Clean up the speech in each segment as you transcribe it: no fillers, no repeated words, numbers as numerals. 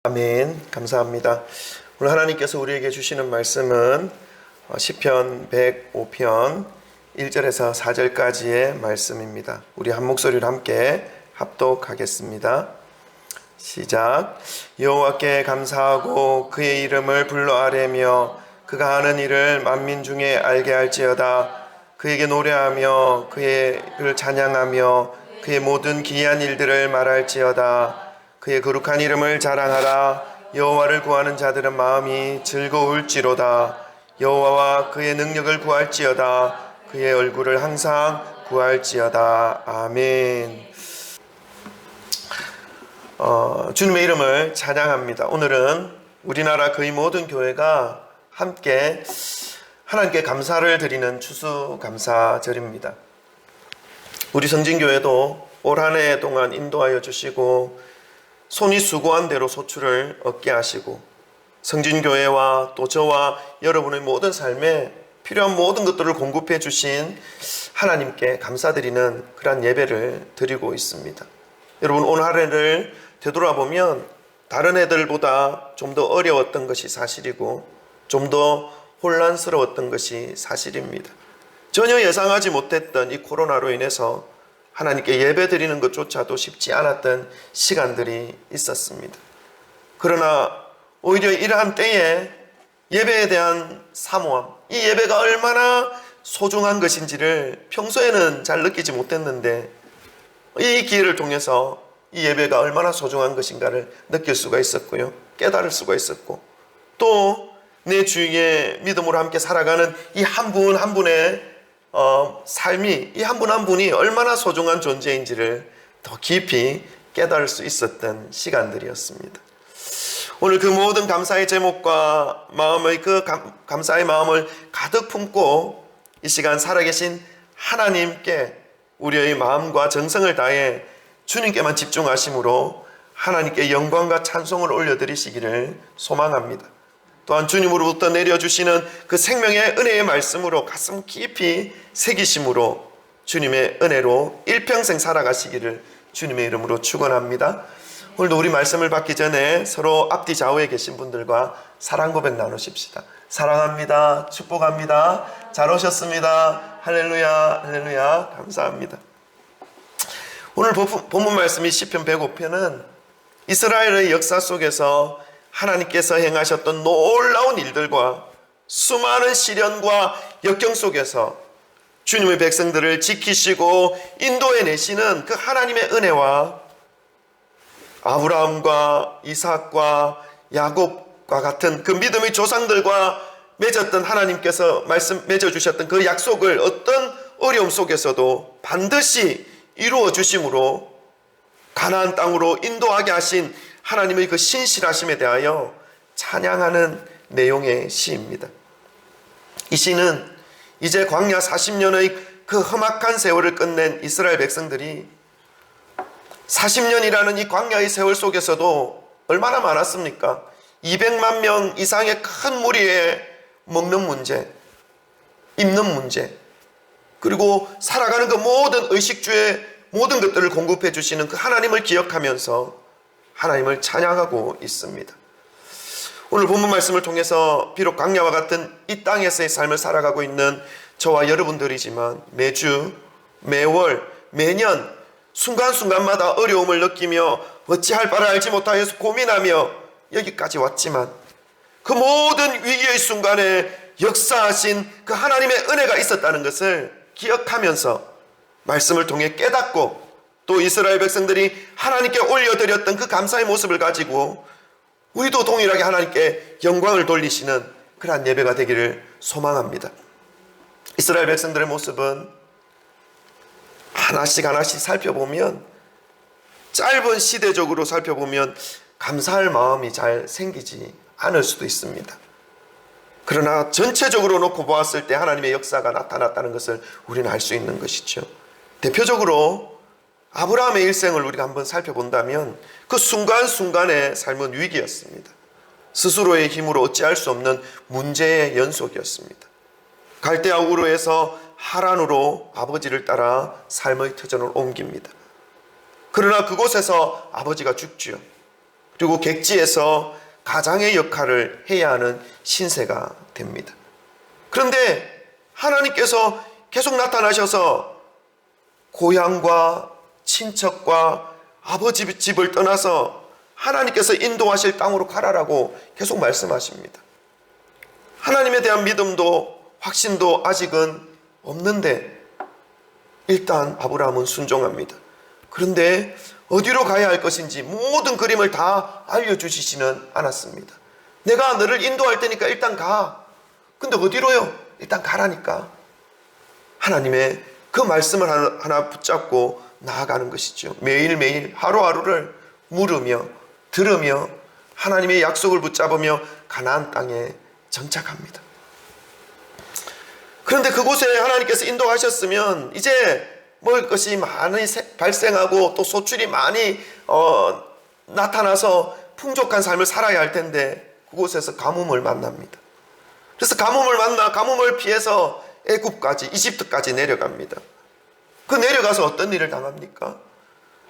아멘. 감사합니다. 오늘 하나님께서 우리에게 주시는 말씀은 시편 105편 1절에서 4절까지의 말씀입니다. 우리 한 목소리로 함께 합독하겠습니다. 시작. 여호와께 감사하고 그의 이름을 불러 아뢰며 그가 하는 일을 만민 중에 알게 할지어다. 그에게 노래하며 그를 찬양하며 그의 모든 기이한 일들을 말할지어다. 그의 거룩한 이름을 자랑하라. 여호와를 구하는 자들은 마음이 즐거울지로다. 여호와와 그의 능력을 구할지어다. 그의 얼굴을 항상 구할지어다. 아멘. 주님의 이름을 찬양합니다. 오늘은 우리나라 거의 모든 교회가 함께 하나님께 감사를 드리는 추수감사절입니다. 우리 성진교회도 올 한 해 동안 인도하여 주시고 손이 수고한 대로 소출을 얻게 하시고 성진교회와 또 저와 여러분의 모든 삶에 필요한 모든 것들을 공급해 주신 하나님께 감사드리는 그런 예배를 드리고 있습니다. 여러분, 오늘 한 해를 되돌아보면 다른 해들보다 좀 더 어려웠던 것이 사실이고 좀 더 혼란스러웠던 것이 사실입니다. 전혀 예상하지 못했던 이 코로나로 인해서 하나님께 예배 드리는 것조차도 쉽지 않았던 시간들이 있었습니다. 그러나 오히려 이러한 때에 예배에 대한 사모함, 이 예배가 얼마나 소중한 것인지를 평소에는 잘 느끼지 못했는데 이 기회를 통해서 이 예배가 얼마나 소중한 것인가를 느낄 수가 있었고요, 깨달을 수가 있었고, 또 내 주위에 믿음으로 함께 살아가는 이 한 분 한 분의 삶이, 이 한 분 한 분이 얼마나 소중한 존재인지를 더 깊이 깨달을 수 있었던 시간들이었습니다. 오늘 그 모든 감사의 제목과 마음의 감사의 마음을 가득 품고 이 시간 살아계신 하나님께 우리의 마음과 정성을 다해 주님께만 집중하심으로 하나님께 영광과 찬송을 올려드리시기를 소망합니다. 또한 주님으로부터 내려주시는 그 생명의 은혜의 말씀으로 가슴 깊이 새기심으로 주님의 은혜로 일평생 살아가시기를 주님의 이름으로 축원합니다. 오늘도 우리 말씀을 받기 전에 서로 앞뒤 좌우에 계신 분들과 사랑 고백 나누십시다. 사랑합니다. 축복합니다. 잘 오셨습니다. 할렐루야, 할렐루야. 감사합니다. 오늘 본문 말씀이 시편 105편은 이스라엘의 역사 속에서 하나님께서 행하셨던 놀라운 일들과 수많은 시련과 역경 속에서 주님의 백성들을 지키시고 인도해 내시는 그 하나님의 은혜와 아브라함과 이삭과 야곱과 같은 그 믿음의 조상들과 맺었던 하나님께서 맺어주셨던 그 약속을 어떤 어려움 속에서도 반드시 이루어 주심으로 가나안 땅으로 인도하게 하신 하나님의 그 신실하심에 대하여 찬양하는 내용의 시입니다. 이 시는 이제 광야 40년의 그 험악한 세월을 끝낸 이스라엘 백성들이 40년이라는 이 광야의 세월 속에서도 얼마나 많았습니까? 200만 명 이상의 큰 무리에 먹는 문제, 입는 문제, 그리고 살아가는 그 모든 의식주의 모든 것들을 공급해 주시는 그 하나님을 기억하면서 하나님을 찬양하고 있습니다. 오늘 본문 말씀을 통해서 비록 광야와 같은 이 땅에서의 삶을 살아가고 있는 저와 여러분들이지만 매주, 매월, 매년 순간순간마다 어려움을 느끼며 어찌할 바를 알지 못하여서 고민하며 여기까지 왔지만 그 모든 위기의 순간에 역사하신 그 하나님의 은혜가 있었다는 것을 기억하면서 말씀을 통해 깨닫고 또 이스라엘 백성들이 하나님께 올려드렸던 그 감사의 모습을 가지고 우리도 동일하게 하나님께 영광을 돌리시는 그러한 예배가 되기를 소망합니다. 이스라엘 백성들의 모습은 하나씩 하나씩 살펴보면, 짧은 시대적으로 살펴보면 감사할 마음이 잘 생기지 않을 수도 있습니다. 그러나 전체적으로 놓고 보았을 때 하나님의 역사가 나타났다는 것을 우리는 알 수 있는 것이죠. 대표적으로 아브라함의 일생을 우리가 한번 살펴본다면 그 순간순간의 삶은 위기였습니다. 스스로의 힘으로 어찌할 수 없는 문제의 연속이었습니다. 갈대아 우르에서 하란으로 아버지를 따라 삶의 터전을 옮깁니다. 그러나 그곳에서 아버지가 죽지요. 그리고 객지에서 가장의 역할을 해야 하는 신세가 됩니다. 그런데 하나님께서 계속 나타나셔서 고향과 친척과 아버지 집을 떠나서 하나님께서 인도하실 땅으로 가라라고 계속 말씀하십니다. 하나님에 대한 믿음도 확신도 아직은 없는데 일단 아브라함은 순종합니다. 그런데 어디로 가야 할 것인지 모든 그림을 다 알려주시지는 않았습니다. 내가 너를 인도할 테니까 일단 가. 근데 어디로요? 일단 가라니까. 하나님의 그 말씀을 하나 붙잡고 나아가는 것이죠. 매일매일 하루하루를 물으며 들으며 하나님의 약속을 붙잡으며 가나안 땅에 정착합니다. 그런데 그곳에 하나님께서 인도하셨으면 이제 먹을 것이 많이 발생하고 또 소출이 많이 나타나서 풍족한 삶을 살아야 할 텐데 그곳에서 가뭄을 만납니다. 그래서 가뭄을 만나 가뭄을 피해서 애굽까지 이집트까지 내려갑니다. 그 내려가서 어떤 일을 당합니까?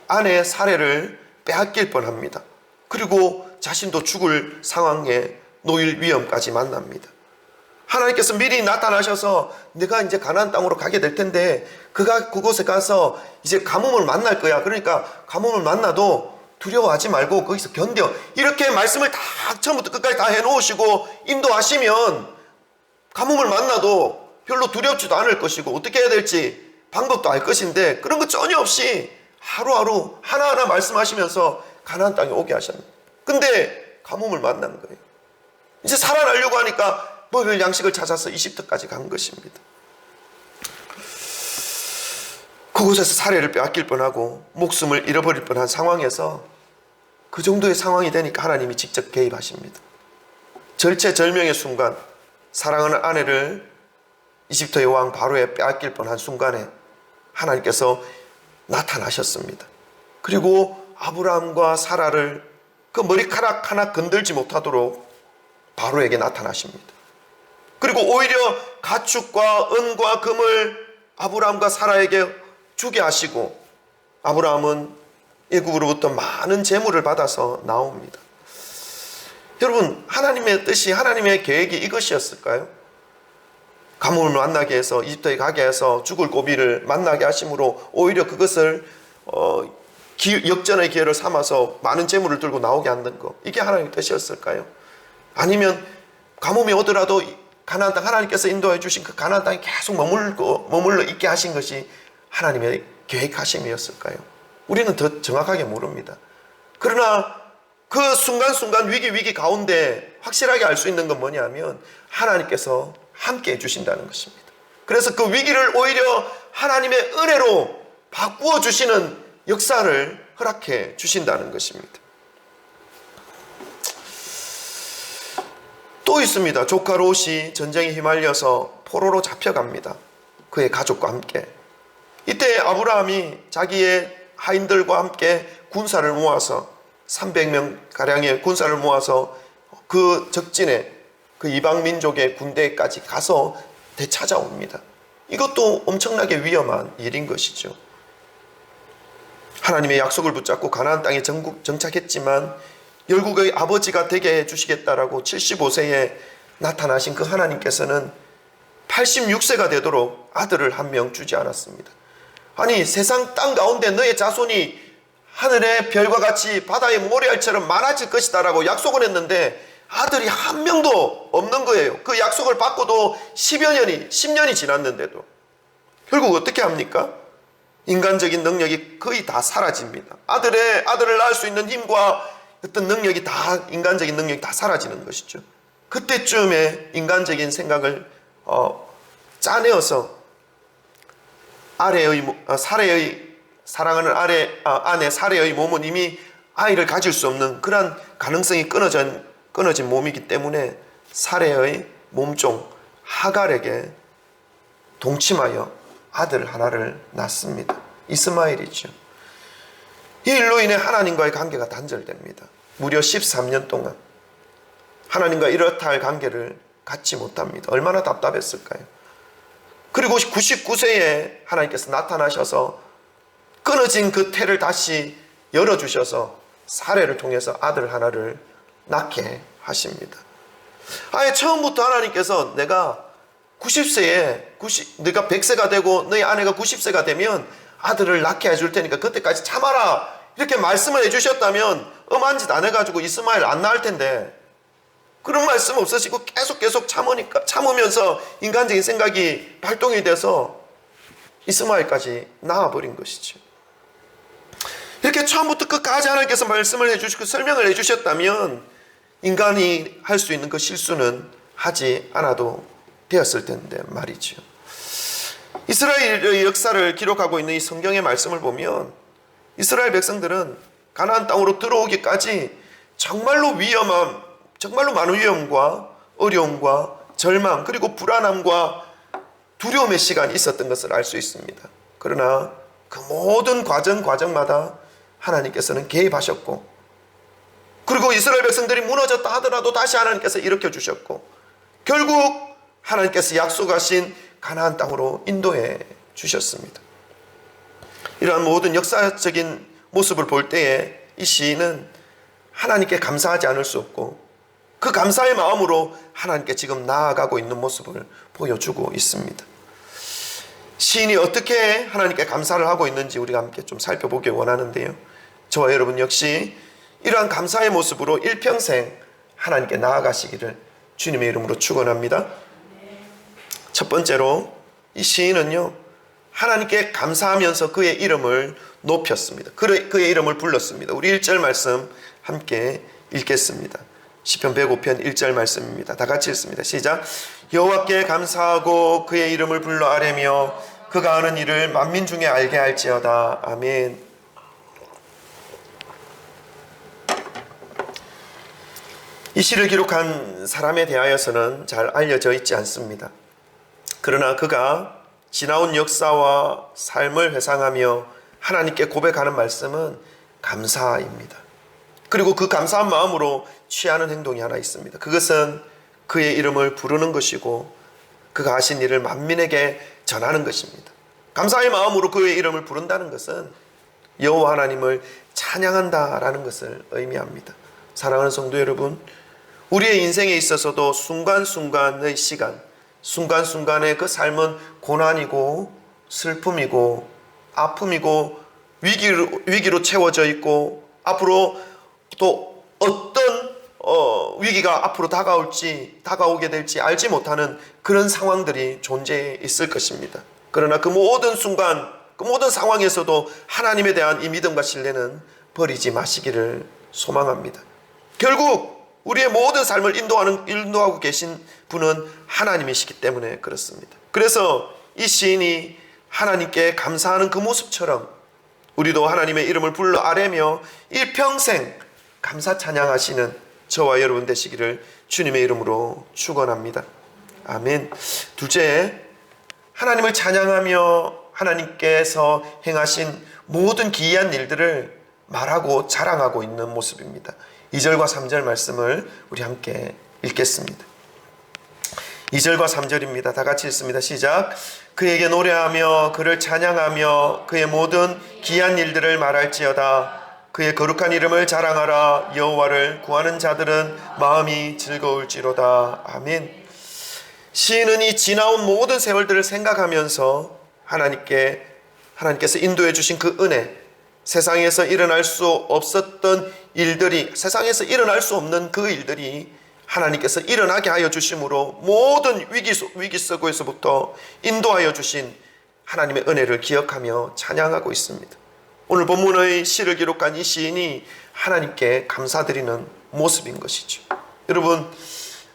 아내의 사례를 빼앗길 뻔합니다. 그리고 자신도 죽을 상황에 놓일 위험까지 만납니다. 하나님께서 미리 나타나셔서 내가 이제 가나안 땅으로 가게 될 텐데 그가 그곳에 가서 이제 가뭄을 만날 거야. 그러니까 가뭄을 만나도 두려워하지 말고 거기서 견뎌. 이렇게 말씀을 다 처음부터 끝까지 다 해놓으시고 인도하시면 가뭄을 만나도 별로 두렵지도 않을 것이고 어떻게 해야 될지 방법도 알 것인데 그런 거 전혀 없이 하루하루 하나하나 말씀하시면서 가나안 땅에 오게 하셨습니다. 근데 가뭄을 만난 거예요. 이제 살아나려고 하니까 먹을 양식을 찾아서 이집트까지 간 것입니다. 그곳에서 사례를 빼앗길 뻔하고 목숨을 잃어버릴 뻔한 상황에서 그 정도의 상황이 되니까 하나님이 직접 개입하십니다. 절체절명의 순간 사랑하는 아내를 이집트의 왕 바로에 빼앗길 뻔한 순간에 하나님께서 나타나셨습니다. 그리고 아브라함과 사라를 그 머리카락 하나 건들지 못하도록 바로에게 나타나십니다. 그리고 오히려 가축과 은과 금을 아브라함과 사라에게 주게 하시고 아브라함은 애굽으로부터 많은 재물을 받아서 나옵니다. 여러분, 하나님의 뜻이 하나님의 계획이 이것이었을까요? 가뭄을 만나게 해서 이집트에 가게 해서 죽을 고비를 만나게 하심으로 오히려 그것을 역전의 기회를 삼아서 많은 재물을 들고 나오게 하는 거, 이게 하나님의 뜻이었을까요? 아니면 가뭄이 오더라도 가나안 땅 하나님께서 인도해 주신 그 가나안 땅에 계속 머물러 있게 하신 것이 하나님의 계획하심이었을까요? 우리는 더 정확하게 모릅니다. 그러나 그 순간순간 위기 가운데 확실하게 알 수 있는 건 뭐냐면 하나님께서 함께 해주신다는 것입니다. 그래서 그 위기를 오히려 하나님의 은혜로 바꾸어 주시는 역사를 허락해 주신다는 것입니다. 또 있습니다. 조카 롯이 전쟁에 휘말려서 포로로 잡혀갑니다. 그의 가족과 함께. 이때 아브라함이 자기의 하인들과 함께 군사를 모아서 300명 가량의 군사를 모아서 그 적진에 그 이방 민족의 군대까지 가서 되찾아옵니다. 이것도 엄청나게 위험한 일인 것이죠. 하나님의 약속을 붙잡고 가나안 땅에 정착했지만 열국의 아버지가 되게 해주시겠다라고 75세에 나타나신 그 하나님께서는 86세가 되도록 아들을 한 명 주지 않았습니다. 아니, 세상 땅 가운데 너의 자손이 하늘의 별과 같이 바다의 모래알처럼 많아질 것이다 라고 약속을 했는데 아들이 한 명도 없는 거예요. 그 약속을 받고도 10년이 지났는데도 결국 어떻게 합니까? 인간적인 능력이 거의 다 사라집니다. 아들을 낳을 수 있는 힘과 어떤 능력이 다, 인간적인 능력이 다 사라지는 것이죠. 그때쯤에 인간적인 생각을 짜내어서 사랑하는 아내 사례의 몸은 이미 아이를 가질 수 없는 그런 가능성이 끊어진 몸이기 때문에 사례의 몸종 하갈에게 동침하여 아들 하나를 낳습니다. 이스마엘이죠. 이 일로 인해 하나님과의 관계가 단절됩니다. 무려 13년 동안 하나님과 이렇다 할 관계를 갖지 못합니다. 얼마나 답답했을까요? 그리고 99세에 하나님께서 나타나셔서 끊어진 그 태를 다시 열어주셔서 사례를 통해서 아들 하나를 낳게 하십니다. 아예 처음부터 하나님께서 내가 90세에 네가 100세가 되고 너희 아내가 90세가 되면 아들을 낳게 해줄 테니까 그때까지 참아라 이렇게 말씀을 해주셨다면 엄한 짓 안 해가지고 이스마엘 안 낳을 텐데, 그런 말씀 없으시고 계속 참으면서 인간적인 생각이 발동이 돼서 이스마엘까지 낳아버린 것이죠. 이렇게 처음부터 끝까지 하나님께서 말씀을 해주시고 설명을 해주셨다면 인간이 할 수 있는 그 실수는 하지 않아도 되었을 텐데 말이죠. 이스라엘의 역사를 기록하고 있는 이 성경의 말씀을 보면 이스라엘 백성들은 가나안 땅으로 들어오기까지 정말로 많은 위험과 어려움과 절망 그리고 불안함과 두려움의 시간이 있었던 것을 알 수 있습니다. 그러나 그 모든 과정마다 하나님께서는 개입하셨고, 그리고 이스라엘 백성들이 무너졌다 하더라도 다시 하나님께서 일으켜 주셨고, 결국 하나님께서 약속하신 가나안 땅으로 인도해 주셨습니다. 이러한 모든 역사적인 모습을 볼 때에 이 시인은 하나님께 감사하지 않을 수 없고 그 감사의 마음으로 하나님께 지금 나아가고 있는 모습을 보여주고 있습니다. 시인이 어떻게 하나님께 감사를 하고 있는지 우리가 함께 좀 살펴보길 원하는데요, 저와 여러분 역시 이러한 감사의 모습으로 일평생 하나님께 나아가시기를 주님의 이름으로 축원합니다. 첫 번째로 이 시인은요, 하나님께 감사하면서 그의 이름을 높였습니다. 그의 이름을 불렀습니다. 우리 1절 말씀 함께 읽겠습니다. 시편 105편 1절 말씀입니다. 다 같이 읽습니다. 시작. 여호와께 감사하고 그의 이름을 불러 아뢰며 그가 하는 일을 만민 중에 알게 할지어다. 아멘. 이 시를 기록한 사람에 대하여서는 잘 알려져 있지 않습니다. 그러나 그가 지나온 역사와 삶을 회상하며 하나님께 고백하는 말씀은 감사입니다. 그리고 그 감사한 마음으로 취하는 행동이 하나 있습니다. 그것은 그의 이름을 부르는 것이고 그가 하신 일을 만민에게 전하는 것입니다. 감사의 마음으로 그의 이름을 부른다는 것은 여호와 하나님을 찬양한다라는 것을 의미합니다. 사랑하는 성도 여러분, 우리의 인생에 있어서도 순간순간의 시간, 순간순간의 그 삶은 고난이고 슬픔이고 아픔이고 위기로 채워져 있고 앞으로 또 어떤 위기가 앞으로 다가오게 될지 알지 못하는 그런 상황들이 존재해 있을 것입니다. 그러나 그 모든 순간, 그 모든 상황에서도 하나님에 대한 이 믿음과 신뢰는 버리지 마시기를 소망합니다. 결국 우리의 모든 삶을 인도하고 계신 분은 하나님이시기 때문에 그렇습니다. 그래서 이 시인이 하나님께 감사하는 그 모습처럼 우리도 하나님의 이름을 불러 아뢰며 일평생 감사 찬양하시는 저와 여러분 되시기를 주님의 이름으로 축원합니다. 아멘. 둘째, 하나님을 찬양하며 하나님께서 행하신 모든 기이한 일들을 말하고 자랑하고 있는 모습입니다. 2절과 3절 말씀을 우리 함께 읽겠습니다. 2절과 3절입니다. 다 같이 읽습니다. 시작. 그에게 노래하며 그를 찬양하며 그의 모든 기이한 일들을 말할지어다. 그의 거룩한 이름을 자랑하라. 여호와를 구하는 자들은 마음이 즐거울지로다. 아멘. 시인은 이 지나온 모든 세월들을 생각하면서 하나님께서 인도해 주신 그 은혜, 세상에서 일어날 수 없었던 일들이, 세상에서 일어날 수 없는 그 일들이 하나님께서 일어나게 하여 주심으로 모든 위기 속에서부터 인도하여 주신 하나님의 은혜를 기억하며 찬양하고 있습니다. 오늘 본문의 시를 기록한 이 시인이 하나님께 감사드리는 모습인 것이죠. 여러분,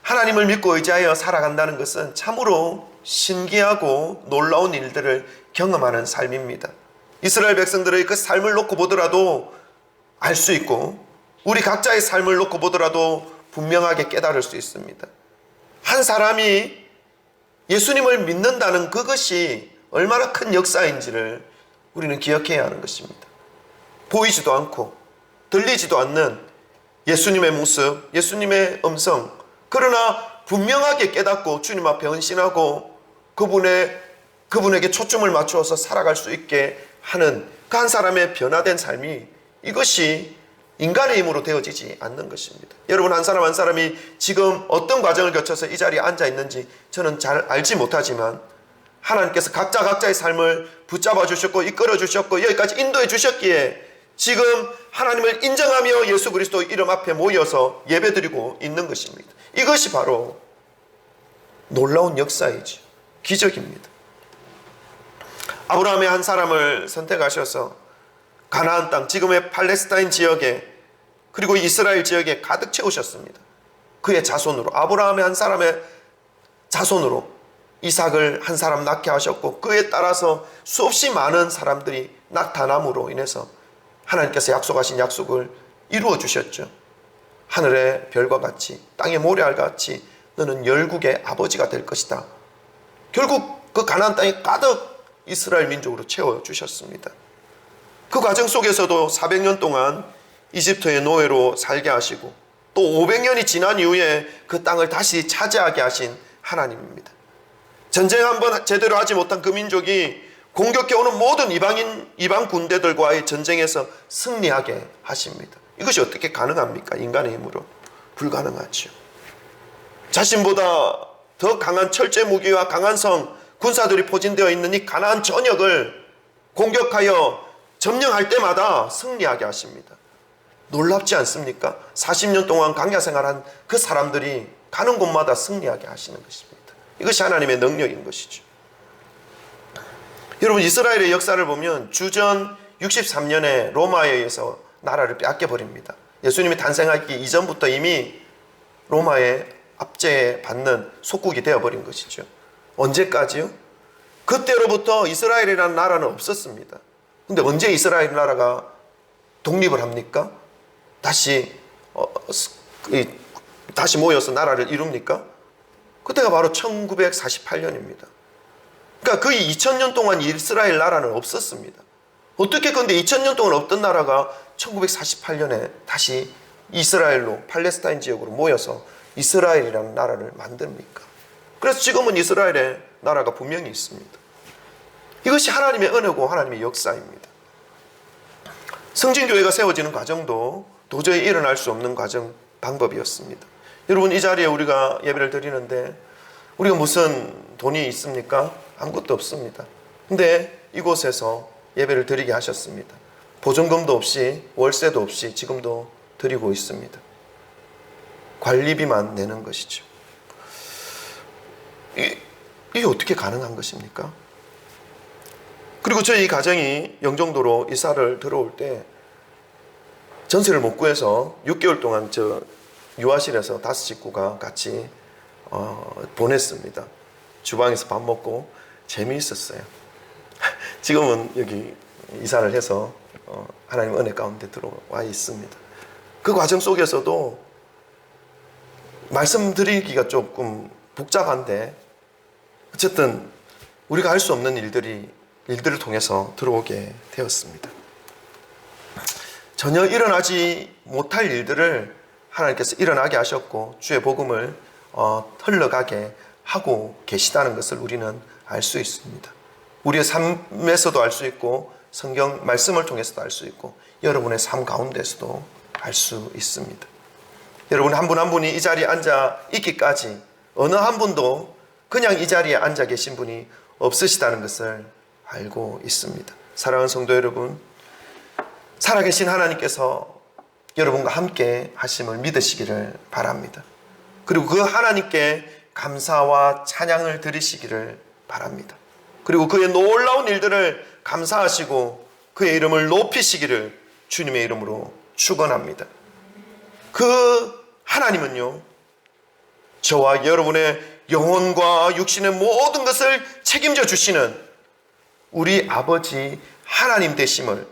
하나님을 믿고 의지하여 살아간다는 것은 참으로 신기하고 놀라운 일들을 경험하는 삶입니다. 이스라엘 백성들의 그 삶을 놓고 보더라도 알 수 있고 우리 각자의 삶을 놓고 보더라도 분명하게 깨달을 수 있습니다. 한 사람이 예수님을 믿는다는 그것이 얼마나 큰 역사인지를 우리는 기억해야 하는 것입니다. 보이지도 않고 들리지도 않는 예수님의 모습, 예수님의 음성, 그러나 분명하게 깨닫고 주님 앞에 헌신하고 그분에게 초점을 맞추어서 살아갈 수 있게 하는 그 한 사람의 변화된 삶이, 이것이 인간의 힘으로 되어지지 않는 것입니다. 여러분 한 사람 한 사람이 지금 어떤 과정을 거쳐서 이 자리에 앉아 있는지 저는 잘 알지 못하지만 하나님께서 각자의 삶을 붙잡아 주셨고 이끌어 주셨고 여기까지 인도해 주셨기에 지금 하나님을 인정하며 예수 그리스도 이름 앞에 모여서 예배드리고 있는 것입니다. 이것이 바로 놀라운 역사이죠. 기적입니다. 아브라함의 한 사람을 선택하셔서 가나안 땅, 지금의 팔레스타인 지역에 그리고 이스라엘 지역에 가득 채우셨습니다. 그의 자손으로, 아브라함의 한 사람의 자손으로 이삭을 한 사람 낳게 하셨고 그에 따라서 수없이 많은 사람들이 나타남으로 인해서 하나님께서 약속하신 약속을 이루어 주셨죠. 하늘의 별과 같이 땅의 모래알과 같이 너는 열국의 아버지가 될 것이다. 결국 그 가나안 땅에 가득 이스라엘 민족으로 채워주셨습니다. 그 과정 속에서도 400년 동안 이집트의 노예로 살게 하시고 또 500년이 지난 이후에 그 땅을 다시 차지하게 하신 하나님입니다. 전쟁 한번 제대로 하지 못한 그 민족이 공격해오는 모든 이방 군대들과의 전쟁에서 승리하게 하십니다. 이것이 어떻게 가능합니까? 인간의 힘으로 불가능하죠. 자신보다 더 강한 철제 무기와 강한 성 군사들이 포진되어 있는 이 가나안 전역을 공격하여 점령할 때마다 승리하게 하십니다. 놀랍지 않습니까? 40년 동안 광야 생활한 그 사람들이 가는 곳마다 승리하게 하시는 것입니다. 이것이 하나님의 능력인 것이죠. 여러분 이스라엘의 역사를 보면 주전 63년에 로마에 의해서 나라를 빼앗겨버립니다. 예수님이 탄생하기 이전부터 이미 로마의 압제받는 속국이 되어버린 것이죠. 언제까지요? 그때로부터 이스라엘이라는 나라는 없었습니다. 근데 언제 이스라엘 나라가 독립을 합니까? 다시 모여서 나라를 이룹니까? 그때가 바로 1948년입니다. 그러니까 거의 2000년 동안 이스라엘 나라는 없었습니다. 어떻게 근데 2000년 동안 없던 나라가 1948년에 다시 이스라엘로 팔레스타인 지역으로 모여서 이스라엘이라는 나라를 만듭니까? 그래서 지금은 이스라엘의 나라가 분명히 있습니다. 이것이 하나님의 은혜고 하나님의 역사입니다. 성진교회가 세워지는 과정도 도저히 일어날 수 없는 과정 방법이었습니다. 여러분 이 자리에 우리가 예배를 드리는데 우리가 무슨 돈이 있습니까? 아무것도 없습니다. 근데 이곳에서 예배를 드리게 하셨습니다. 보증금도 없이 월세도 없이 지금도 드리고 있습니다. 관리비만 내는 것이죠. 이게 어떻게 가능한 것입니까? 그리고 저희 가정이 영종도로 이사를 들어올 때 전세를 못 구해서 6개월 동안 저 유아실에서 5식구가 같이 보냈습니다. 주방에서 밥 먹고 재미있었어요. 지금은 여기 이사를 해서 하나님 은혜 가운데 들어와 있습니다. 그 과정 속에서도 말씀드리기가 조금 복잡한데 어쨌든 우리가 할 수 없는 일들을 통해서 들어오게 되었습니다. 전혀 일어나지 못할 일들을 하나님께서 일어나게 하셨고 주의 복음을 흘러가게 하고 계시다는 것을 우리는 알 수 있습니다. 우리의 삶에서도 알 수 있고 성경 말씀을 통해서도 알 수 있고 여러분의 삶 가운데서도 알 수 있습니다. 여러분 한 분 한 분이 이 자리에 앉아 있기까지 어느 한 분도 그냥 이 자리에 앉아 계신 분이 없으시다는 것을 알고 있습니다. 사랑하는 성도 여러분, 살아계신 하나님께서 여러분과 함께 하심을 믿으시기를 바랍니다. 그리고 그 하나님께 감사와 찬양을 드리시기를 바랍니다. 그리고 그의 놀라운 일들을 감사하시고 그의 이름을 높이시기를 주님의 이름으로 축원합니다. 그 하나님은요, 저와 여러분의 영혼과 육신의 모든 것을 책임져 주시는 우리 아버지 하나님 되심을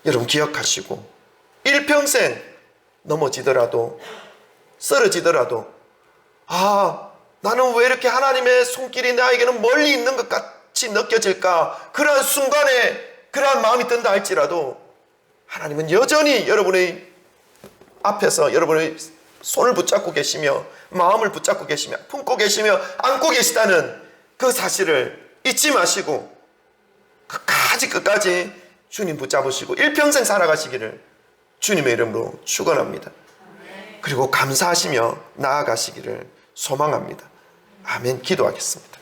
여러분 기억하시고 일평생 넘어지더라도 쓰러지더라도 나는 왜 이렇게 하나님의 손길이 나에게는 멀리 있는 것 같이 느껴질까? 그러한 순간에 그러한 마음이 든다 할지라도 하나님은 여전히 여러분의 앞에서 여러분의 손을 붙잡고 계시며 마음을 붙잡고 계시며 품고 계시며 안고 계시다는 그 사실을 잊지 마시고 끝까지 주님 붙잡으시고 일평생 살아가시기를 주님의 이름으로 축원합니다. 그리고 감사하시며 나아가시기를 소망합니다. 아멘. 기도하겠습니다.